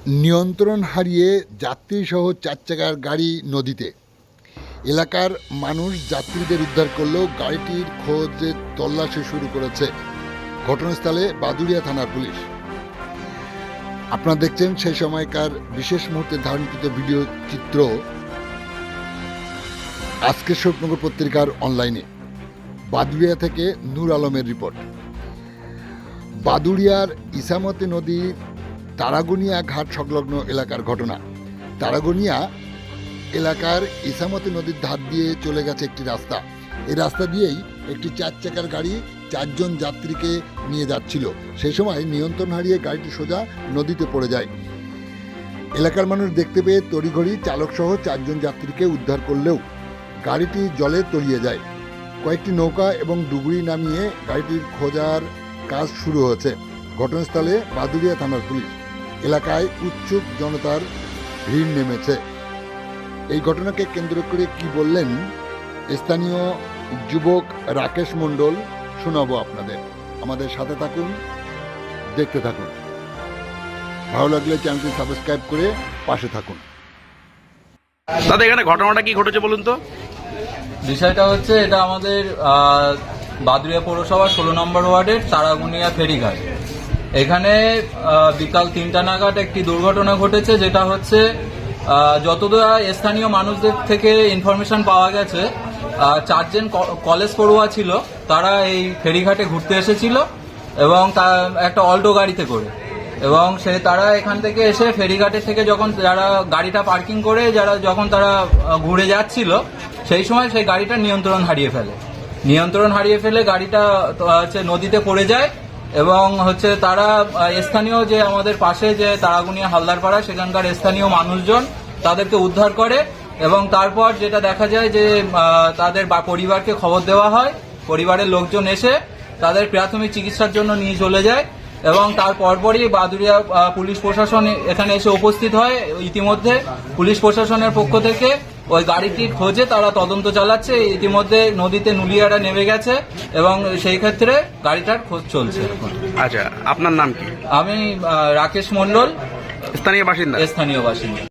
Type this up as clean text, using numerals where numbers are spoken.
নিয়ন্ত্রণ হারিয়ে যাত্রীসহ চার চাকার গাড়ি নদীতে। এলাকার মানুষ যাত্রীদের উদ্ধার করলেও গাড়িটির খোঁজে তল্লাশি শুরু করেছে ঘটনাস্থলে বাদুড়িয়া থানার পুলিশ। আপনারা দেখছেন সেই সময়কার বিশেষ মুহূর্তে ধারণকৃত ভিডিও চিত্র আজকের শোকনগর পত্রিকার অনলাইনে। বাদুড়িয়া থেকে নূর আলমের রিপোর্ট। বাদুড়িয়ার ইসামতি নদীর তারাগনিয়া ঘাট সংলগ্ন এলাকার ঘটনা। তারাগনিয়া এলাকার ইসামতি নদীর ধার দিয়ে চলে গেছে একটি রাস্তা। এই রাস্তা দিয়েই একটি চার চাকার গাড়ি 4 জন যাত্রীকে নিয়ে যাচ্ছিল। সেই সময় নিয়ন্ত্রণ হারিয়ে গাড়িটি সোজা নদীতে পড়ে যায়। এলাকার মানুষ দেখতে পেয়ে তড়িঘড়ি চালকসহ 4 জন যাত্রীকে উদ্ধার করলেও গাড়িটি জলে তলিয়ে যায়। কয়েকটি নৌকা এবং ডুবুরি নামিয়ে গাড়িটির খোঁজার কাজ শুরু হয়েছে। ঘটনাস্থলে বাদুড়িয়া থানার পুলিশ। এলাকায় উৎসুক জনতার ভিড় নেমেছে। এই ঘটনাকে কেন্দ্র করে কি বললেন স্থানীয় যুবক রাকেশ মণ্ডল, শোনাবো আপনাদের। আমাদের সাথে থাকুন, দেখতে থাকুন। ভালো লাগলে চ্যানেলটি সাবস্ক্রাইব করে পাশে থাকুন। দাদা, এখানে ঘটনাটা কি ঘটেছে বলুন তো? বিষয়টা হচ্ছে, এটা আমাদের বাদুড়িয়া পৌরসভা 16 নম্বর ওয়ার্ডের তারাগুনিয়া ফেরিঘাট। এখানে বিকাল 3টা নাগাদ একটি দুর্ঘটনা ঘটেছে, যেটা হচ্ছে যতদূর স্থানীয় মানুষদের থেকে ইনফরমেশন পাওয়া গেছে, 4 জন কলেজ পড়ুয়া ছিল। তারা এই ফেরিঘাটে ঘুরতে এসেছিল এবং একটা অল্টো গাড়িতে করে, এবং তারা এখান থেকে এসে ফেরিঘাটের থেকে যখন যারা গাড়িটা পার্কিং করে যখন তারা ঘুরে যাচ্ছিল, সেই সময় সেই গাড়িটা নিয়ন্ত্রণ হারিয়ে ফেলে গাড়িটা নদীতে পড়ে যায়। এবং তারা স্থানীয় যে আমাদের পাশে যে তারাগুনিয়া হালদারপাড়া, সেখানকার স্থানীয় মানুষজন তাদেরকে উদ্ধার করে। এবং তারপর যেটা দেখা যায় যে তাদের পরিবারকে খবর দেওয়া হয়। পরিবারের লোকজন এসে তাদের প্রাথমিক চিকিৎসার জন্য নিয়ে চলে যায়। এবং তার পরপরই বাদুড়িয়া পুলিশ প্রশাসন এখানে এসে উপস্থিত হয়। ইতিমধ্যে পুলিশ প্রশাসনের পক্ষ থেকে ওই গাড়িটির খোঁজে তারা তদন্ত চালাচ্ছে। ইতিমধ্যে নদীতে নুলিয়ারা নেমে গেছে এবং সেই ক্ষেত্রে গাড়িটার খোঁজ চলছে। আচ্ছা, আপনার নাম কি? আমি রাকেশ মণ্ডল, স্থানীয় বাসিন্দা।